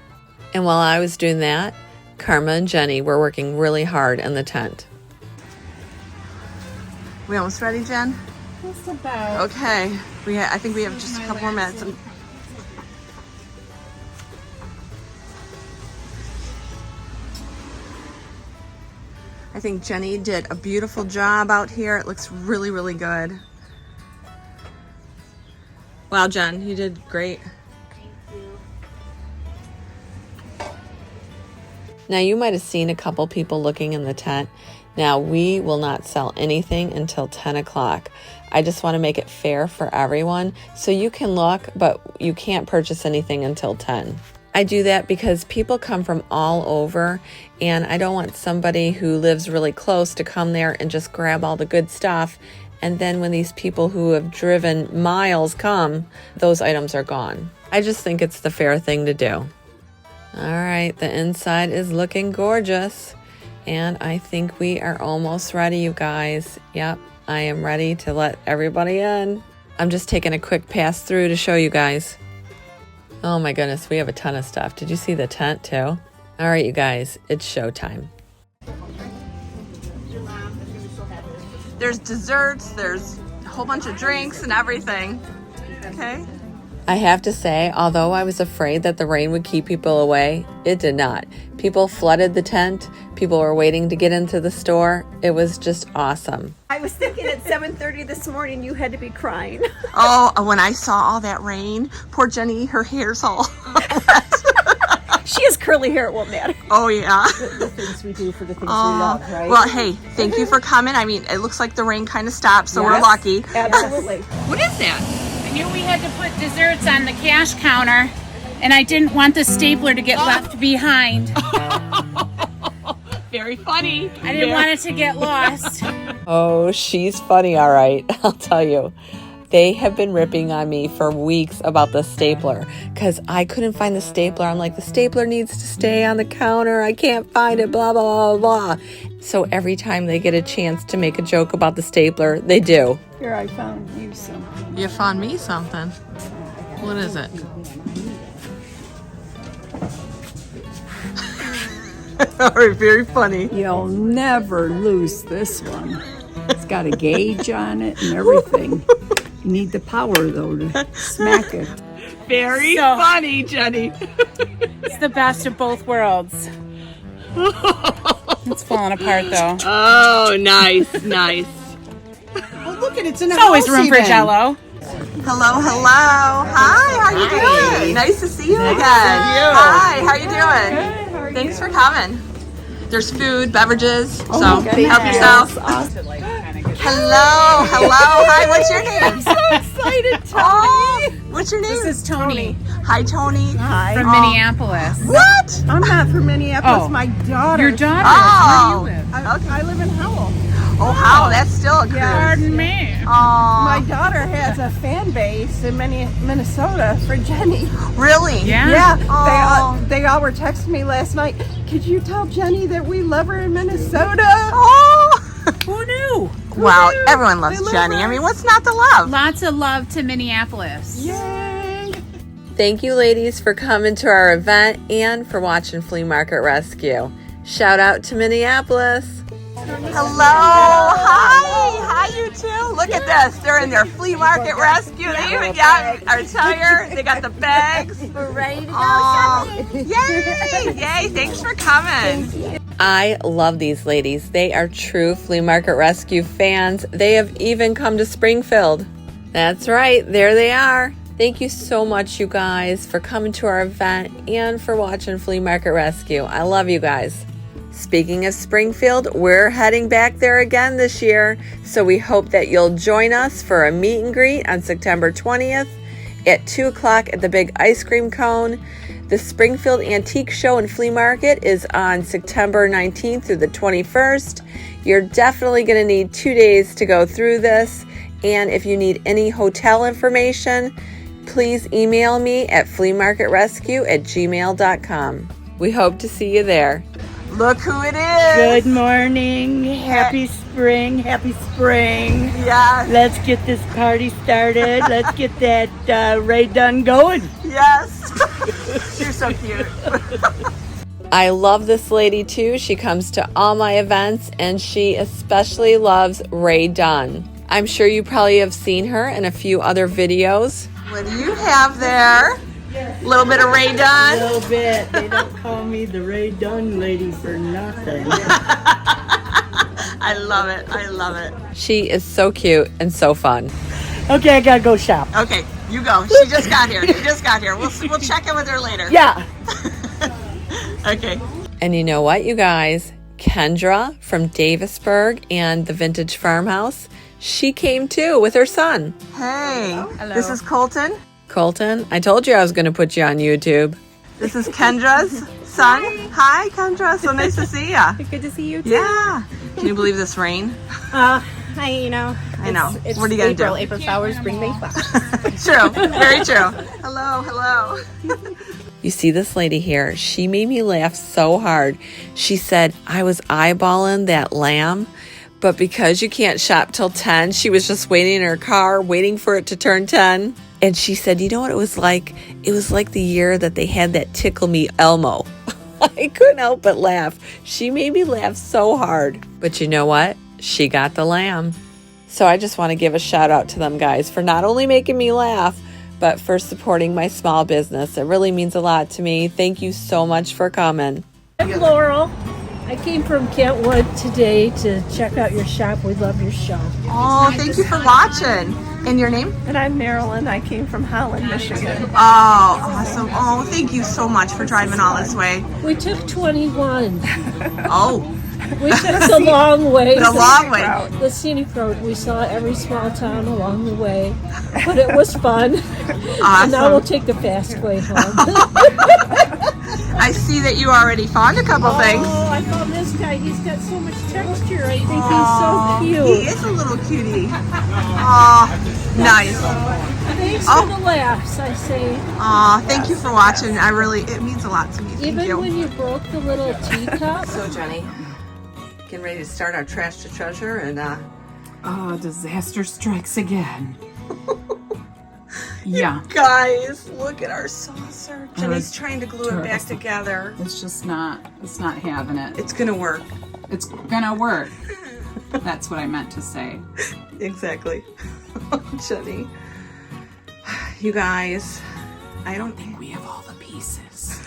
And while I was doing that, Karma and Jenny were working really hard in the tent. We almost ready, Jen? Just about. Okay. I think we have just a couple more minutes. I think Jenny did a beautiful job out here. It looks really, really good. Wow, Jen, you did great. Now, you might have seen a couple people looking in the tent. Now, we will not sell anything until 10 o'clock. I just want to make it fair for everyone. So you can look, but you can't purchase anything until 10. I do that because people come from all over, and I don't want somebody who lives really close to come there and just grab all the good stuff. And then when these people who have driven miles come, those items are gone. I just think it's the fair thing to do. All right, the inside is looking gorgeous. And I think we are almost ready, you guys. Yep, I am ready to let everybody in. I'm just taking a quick pass through to show you guys. Oh my goodness, we have a ton of stuff. Did you see the tent too? All right, you guys, it's showtime. There's desserts, there's a whole bunch of drinks and everything. Okay. I have to say, although I was afraid that the rain would keep people away, it did not. People flooded the tent. People were waiting to get into the store. It was just awesome. I was thinking at 7:30 this morning you had to be crying. Oh, when I saw all that rain, poor Jenny, her hair's all wet. She has curly hair, it won't matter. Oh, yeah. The things we do for the things we love, right? Well, hey, thank you for coming. I mean, it looks like the rain kind of stopped, so we're lucky. Absolutely. What is that? I knew we had to put desserts on the cash counter, and I didn't want the stapler to get left behind. Very funny. I didn't want it to get lost. Oh, she's funny, all right. I'll tell you. They have been ripping on me for weeks about the stapler because I couldn't find the stapler. I'm like, the stapler needs to stay on the counter. I can't find it, blah, blah, blah, blah. So every time they get a chance to make a joke about the stapler, they do. Here, I found you something. You found me something. What is it? All right, very funny. You'll never lose this one. It's got a gauge on it and everything. You need the power, though, to smack it. Very funny, Jenny. It's the best of both worlds. It's falling apart though. Oh, nice, nice. Oh, look at it's in a There's always house room for even. Jello. Hello, hello. Hi, how you doing? Nice to see you again. Hi, how you doing? Thanks for coming. There's food, beverages, so help yourself. Hello, hello. Hi, what's your name? So excited, Tony. Oh, what's your name? This is Tony Hi, Tony. Hi. from Minneapolis. What? I'm not from Minneapolis. Oh. My daughter. Your daughter. Oh. Where do you live? I live in Howell. Oh, how? That's still a cruise. Pardon me. My Oh, daughter has a fan base in Minnesota for Jenny. really? Yeah. Yeah, Oh. they all were texting me last night. Could you tell Jenny that we love her in Minnesota? Oh. Who knew? Wow, everyone They loves love Jenny. her. I mean, what's not to love? Lots of love to Minneapolis. Yay! Thank you, ladies, for coming to our event and for watching Flea Market Rescue. Shout out to Minneapolis. Hello, hi you two. Look at this. They're in their flea market rescue. They even got our tire. They got the bags. We're ready to go Yay! Yay! Thanks for coming. I love these ladies. They are true Flea Market Rescue fans. They have even come to Springfield. That's right, there they are. Thank you so much, you guys, for coming to our event and for watching Flea Market Rescue. I love you guys. Speaking of Springfield, we're heading back there again this year, so we hope that you'll join us for a meet and greet on September 20th at 2 o'clock at the big ice cream cone. The Springfield Antique Show and Flea Market is on September 19th through the 21st. You're definitely going to need 2 days to go through this, and if you need any hotel information, please email me at fleamarketrescue@gmail.com. We hope to see you there. Look who it is. Good morning. Happy spring. Happy spring. Yes. Let's get this party started. Let's get that Ray done going. Yes. You're so cute. I love this lady too. She comes to all my events and she especially loves Ray Dunn. I'm sure you probably have seen her in a few other videos. What do you have there? A little bit of Ray A Dunn. little bit. They don't call me the Ray Dunn lady for nothing. I love it. I love it. She is so cute and so fun. Okay, I gotta go shop. Okay, you go. She just got here. We'll check in with her later. Yeah. Okay. And you know what, you guys? Kendra from Davisburg and the Vintage Farmhouse, she came too with her son. Hey. This is Colton. Colton, I told you I was going to put you on YouTube. This is Kendra's son. Hi, Kendra. So nice to see ya. Good to see you too. Yeah. Can you believe this rain? I know. It's what are you gonna do? April showers bring May flowers. True. Very true. Hello. You see this lady here? She made me laugh so hard. She said, I was eyeballing that lamb, but because you can't shop till 10, she was just waiting in her car, waiting for it to turn 10. And she said, you know what it was like? It was like the year that they had that Tickle Me Elmo. I couldn't help but laugh. She made me laugh so hard. But you know what? She got the lamb. So I just want to give a shout out to them guys for not only making me laugh, but for supporting my small business. It really means a lot to me. Thank you so much for coming. I'm Laurel. I came from Kentwood today to check out your shop. We love your shop. Oh, thank you for watching. And your name? And I'm Marilyn. I came from Holland, Michigan. Oh, awesome. Oh, thank you so much for driving all this way. We took 21. Oh, We took the long way. the long way. The scenic road. We saw every small town along the way, but it was fun. And now we'll take the fast way home. I see that you already found a couple things. Oh, I found this guy. He's got so much texture. I think he's so cute. He is a little cutie. Oh, nice. Thanks for the laughs, I say. Oh, thank you for watching. It means a lot to me. Thank Even you. when you broke the little teacup. So Jenny, getting ready to start our trash to treasure and Oh, disaster strikes again. Yeah. Guys, look at our saucer. Jenny's trying to glue it back together. It's just not having it. It's gonna work. It's gonna work. That's what I meant to say. Exactly. Jenny. You guys, I don't think We have all the pieces.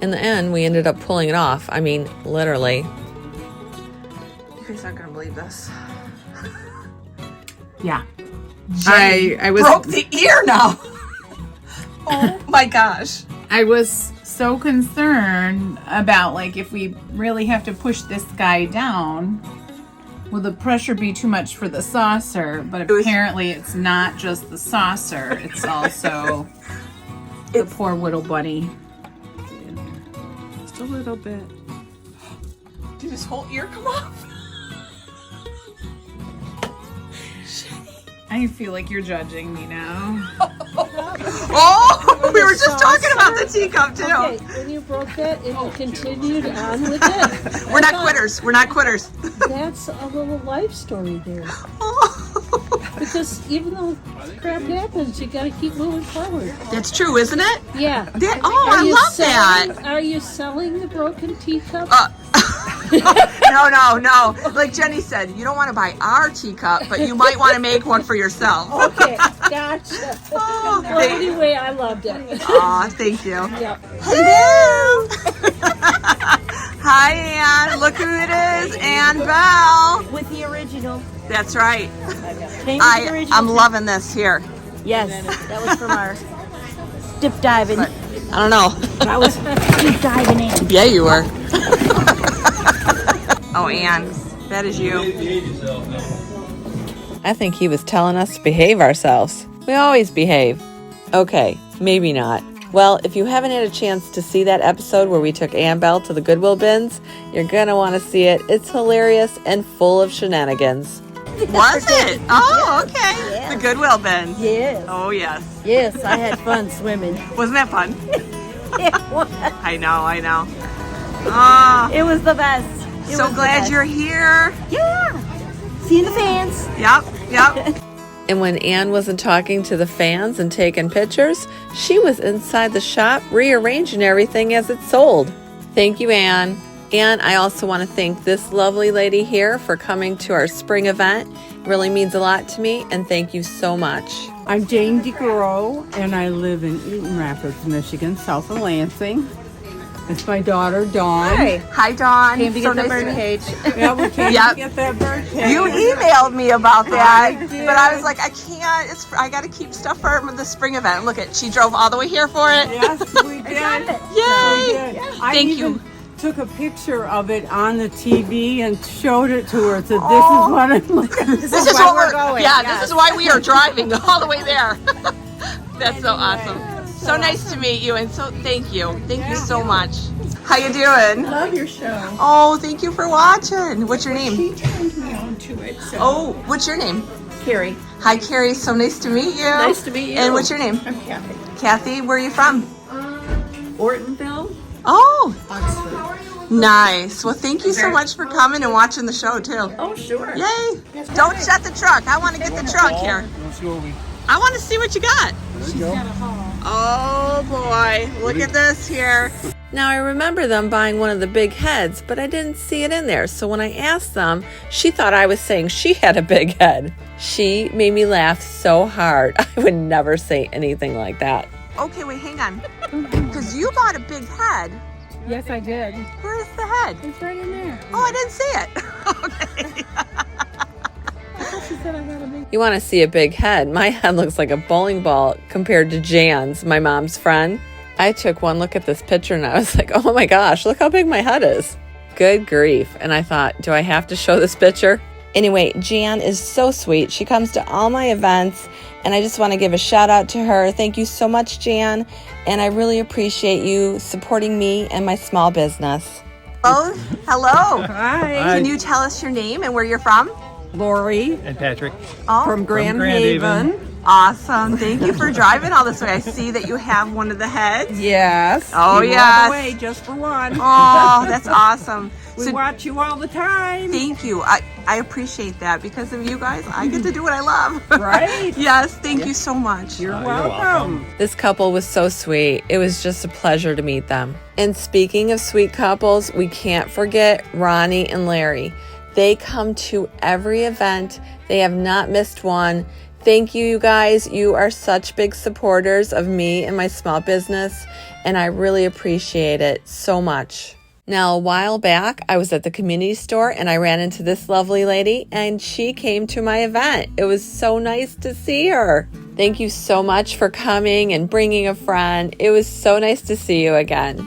In the end, we ended up pulling it off. I mean, literally. You guys aren't gonna believe this. Yeah. I was broke the ear now. Oh my gosh. I was so concerned about like if we really have to push this guy down, will the pressure be too much for the saucer? But apparently it's not just the saucer, it's also the poor little bunny. Just a little bit. Did his whole ear come off? I feel like you're judging me now. Oh, we were just talking about the teacup too. Okay, when you broke that, it continued on with it. We're not quitters. We're not quitters. That's a little life story there. Because even though crap happens, you gotta keep moving forward. That's true, isn't it? Yeah. I love that. Are you selling the broken teacup? No. Like Jenny said, you don't want to buy our teacup, but you might want to make one for yourself. Okay, gotcha. Well, anyway, I loved it. Aw, thank you. Yep. Hello. Hi, Ann. Look who it is, Ann Bell. With the original. That's right. I'm loving this here. Yes, that was from our dip diving. I don't know. I was deep diving in. Yeah, you were. Oh, Ann, that is you. I think he was telling us to behave ourselves. We always behave. Okay, maybe not. Well, if you haven't had a chance to see that episode where we took Annabelle to the Goodwill bins, you're gonna want to see it. It's hilarious and full of shenanigans. Was it? Oh, okay. Yes. The Goodwill bin. Yes. Oh, yes. Yes, I had fun swimming. Wasn't that fun? It was. I know. Oh, It was the best. It so was the glad best. you're here. Yeah. See you in the fans. Yep. And when Anne wasn't talking to the fans and taking pictures, she was inside the shop rearranging everything as it sold. Thank you, Anne. And I also want to thank this lovely lady here for coming to our spring event. It really means a lot to me, and thank you so much. I'm Jane Decor, and I live in Eaton Rapids, Michigan, south of Lansing. It's my daughter, Dawn. Hi, Dawn. Came to So get the nice bird cage. Yeah, we came Yep. to get that bird cage. You emailed me about that, I did. but I was like, I can't. I got to keep stuff for the spring event. Look at, she drove all the way here for it. Yes, we did. Yay! We did. I Thank even you. took a picture of it on the TV and showed it to her. Said, "This is what I'm looking." This is why what we're we're going, Yeah, yes. this is why we are driving all the way there. That's so awesome. So nice to meet you, and so thank you. Thank you so much. How you doing? Love your show. Oh, thank you for watching. What's your name? She turned me on to it. So. Oh, what's your name? Carrie. Hi, Carrie. So nice to meet you. Nice to meet you. And what's your name? I'm Kathy. Kathy. Where are you from? Ortonville. Oh, Oxford. nice. Well, thank you so much for coming and watching the show too. Oh, sure. Yay! Don't shut the truck. I want to get the truck here. I want to see what you got. Oh boy, look at this here. Now I remember them buying one of the big heads, but I didn't see it in there. So when I asked them, she thought I was saying she had a big head. She made me laugh so hard. I would never say anything like that. Okay, wait, hang on. Because you bought a big head. Yes, I did. Where's the head? It's right in there. Oh, I didn't see it. Okay. I thought she said I had a big. You want to see a big head? My head looks like a bowling ball compared to Jan's, my mom's friend. I took one look at this picture and I was like, oh my gosh, look how big my head is. Good grief. And I thought, do I have to show this picture? Anyway, Jan is so sweet. She comes to all my events and I just want to give a shout out to her. Thank you so much, Jan. And I really appreciate you supporting me and my small business. Oh, hello. Hi, Can you tell us your name and where you're from? Lori And Patrick. Oh, from Grand Grand Haven. Haven. awesome. Thank you for driving all this way. I see that you have one of the heads. Yes. Oh, we rode yes. away just for one. Oh, that's awesome. We watch you all the time. Thank you. I appreciate that. Because of you guys, I get to do what I love. Right? Yes, thank you so much. You're You're welcome. This couple was so sweet. It was just a pleasure to meet them. And speaking of sweet couples, we can't forget Ronnie and Larry. They come to every event. They have not missed one. Thank you, you guys. You are such big supporters of me and my small business, and I really appreciate it so much. Now, a while back, I was at the community store and I ran into this lovely lady and she came to my event. It was so nice to see her. Thank you so much for coming and bringing a friend. It was so nice to see you again.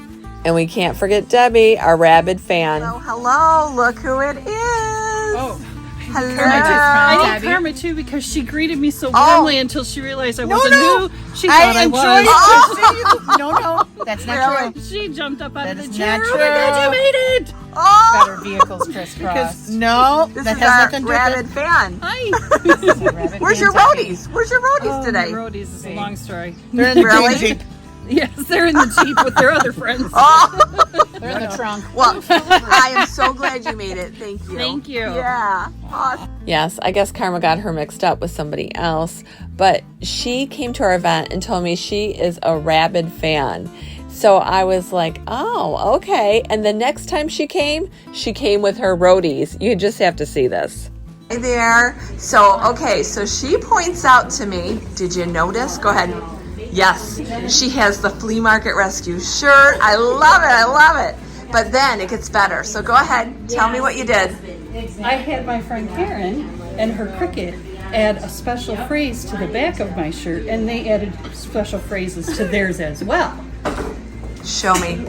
And we can't forget Debbie, our rabid fan. Hello, look who it is. Oh. Hello. I need Karma too because she greeted me so warmly until she realized I wasn't who she thought I was. No, that's not true. She jumped up out of the is chair. not Oh my God, you made it! Better vehicles crisscrossed. No, This that is has our nothing to do rabid fan. Hi. Where's your roadies? Where's your roadies today? The roadies is a long story. They're in the Really? Jeep. Yes, they're in the Jeep with their other friends. They're in the trunk. Well, I am so glad you made it. Thank you. Thank you. Yeah. Awesome. Yes, I guess Karma got her mixed up with somebody else, but she came to our event and told me she is a rabid fan. So I was like, oh, okay. And the next time she came with her roadies. You just have to see this. Hi there. So, okay, so she points out to me, did you notice? Go ahead. Yes, she has the flea market rescue shirt. I love it. I love it. But then it gets better. So go ahead. Tell me what you did. I had my friend Karen and her Cricket add a special phrase to the back of my shirt, and they added special phrases to theirs as well. Show me.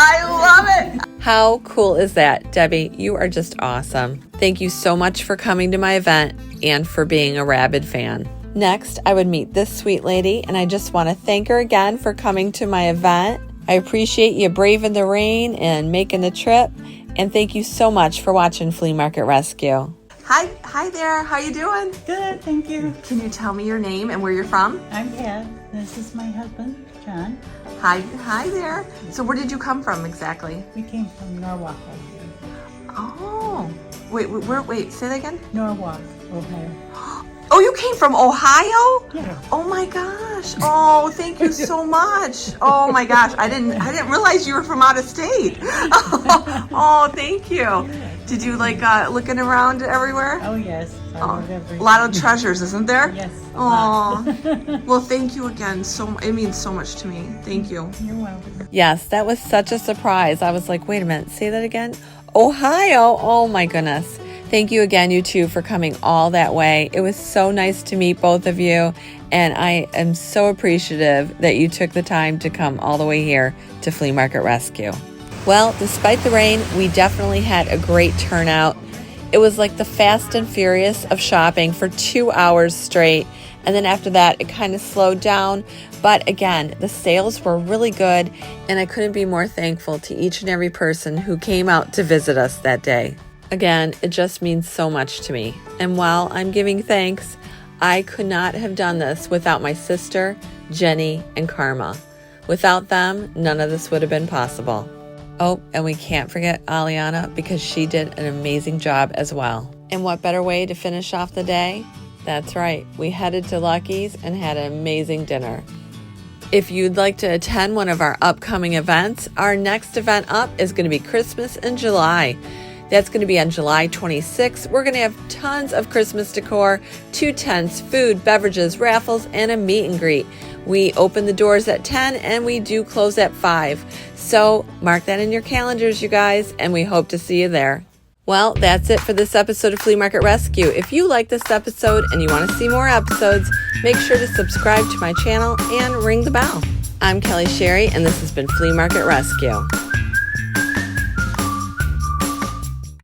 I love it. How cool is that? Debbie, you are just awesome. Thank you so much for coming to my event and for being a rabid fan. Next, I would meet this sweet lady, and I just want to thank her again for coming to my event. I appreciate you braving the rain and making the trip, and thank you so much for watching Flea Market Rescue. Hi there. How you doing? Good, thank you. Can you tell me your name and where you're from? I'm Pat. This is my husband, John. Hi there. So where did you come from exactly? We came from Norwalk, Oh, wait, say that again? Norwalk, Ohio. Oh, you came from Ohio? Yeah. Oh my gosh. Oh, thank you so much. Oh my gosh. I didn't realize you were from out of state. Oh, thank you. Did you like looking around everywhere? Oh, yes. A lot of treasures, isn't there? Yes. Oh. Well, thank you again. It means so much to me. Thank you. You're welcome. Yes, that was such a surprise. I was like, wait a minute, say that again? Ohio. Oh my goodness. Thank you again, you two, for coming all that way. It was so nice to meet both of you, and I am so appreciative that you took the time to come all the way here to Flea Market Rescue. Well, despite the rain, we definitely had a great turnout. It was like the Fast and Furious of shopping for 2 hours straight, and then after that, it kind of slowed down. But again, the sales were really good, and I couldn't be more thankful to each and every person who came out to visit us that day. Again, it just means so much to me. And while I'm giving thanks, I could not have done this without my sister, Jenny, and Karma. Without them, none of this would have been possible. Oh, and we can't forget Aliana because she did an amazing job as well. And what better way to finish off the day? That's right, we headed to Lucky's and had an amazing dinner. If you'd like to attend one of our upcoming events, our next event up is going to be Christmas in July. That's going to be on July 26th. We're going to have tons of Christmas decor, 2 tents, food, beverages, raffles, and a meet and greet. We open the doors at 10 and we do close at 5. So mark that in your calendars, you guys, and we hope to see you there. Well, that's it for this episode of Flea Market Rescue. If you like this episode and you want to see more episodes, make sure to subscribe to my channel and ring the bell. I'm Kelly Sherry, and this has been Flea Market Rescue.